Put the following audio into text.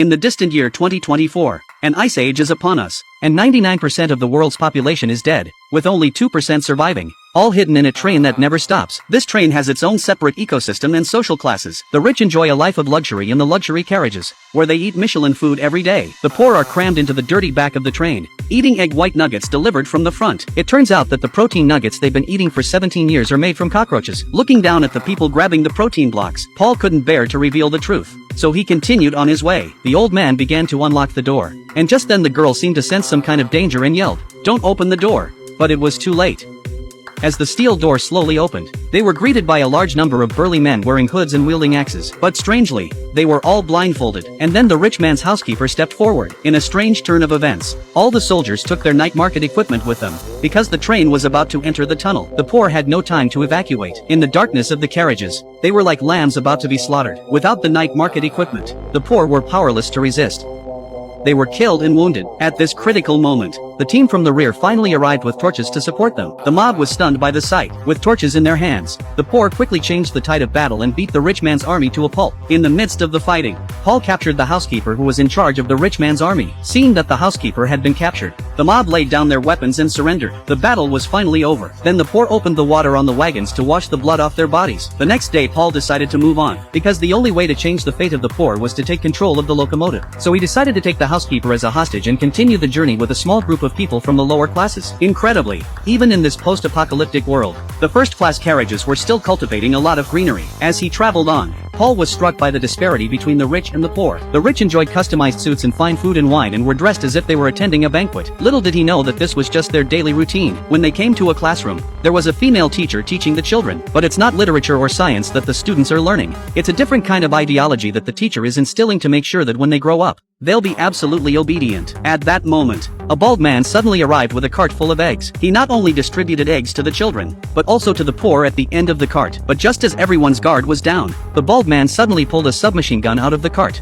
In the distant year 2024, an ice age is upon us, and 99% of the world's population is dead, with only 2% surviving, all hidden in a train that never stops. This train has its own separate ecosystem and social classes. The rich enjoy a life of luxury in the luxury carriages, where they eat Michelin food every day. The poor are crammed into the dirty back of the train, eating egg white nuggets delivered from the front. It turns out that the protein nuggets they've been eating for 17 years are made from cockroaches. Looking down at the people grabbing the protein blocks, Paul couldn't bear to reveal the truth. So he continued on his way. The old man began to unlock the door, and just then the girl seemed to sense some kind of danger and yelled, "Don't open the door." But it was too late. As the steel door slowly opened, they were greeted by a large number of burly men wearing hoods and wielding axes. But strangely, they were all blindfolded. And then the rich man's housekeeper stepped forward. In a strange turn of events, all the soldiers took their night market equipment with them, because the train was about to enter the tunnel. The poor had no time to evacuate. In the darkness of the carriages, they were like lambs about to be slaughtered. Without the night market equipment, the poor were powerless to resist. They were killed and wounded. At this critical moment, the team from the rear finally arrived with torches to support them. The mob was stunned by the sight. With torches in their hands, the poor quickly changed the tide of battle and beat the rich man's army to a pulp. In the midst of the fighting, Paul captured the housekeeper who was in charge of the rich man's army. Seeing that the housekeeper had been captured, the mob laid down their weapons and surrendered. The battle was finally over. Then the poor opened the water on the wagons to wash the blood off their bodies. The next day Paul decided to move on, because the only way to change the fate of the poor was to take control of the locomotive. So he decided to take the housekeeper as a hostage and continue the journey with a small group of people from the lower classes. Incredibly, even in this post-apocalyptic world, the first-class carriages were still cultivating a lot of greenery. As he traveled on, Paul was struck by the disparity between the rich and the poor. The rich enjoyed customized suits and fine food and wine and were dressed as if they were attending a banquet. Little did he know that this was just their daily routine. When they came to a classroom, there was a female teacher teaching the children. But it's not literature or science that the students are learning. It's a different kind of ideology that the teacher is instilling to make sure that when they grow up, they'll be absolutely obedient. At that moment, a bald man suddenly arrived with a cart full of eggs. He not only distributed eggs to the children, but also to the poor at the end of the cart. But just as everyone's guard was down, the bald man suddenly pulled a submachine gun out of the cart.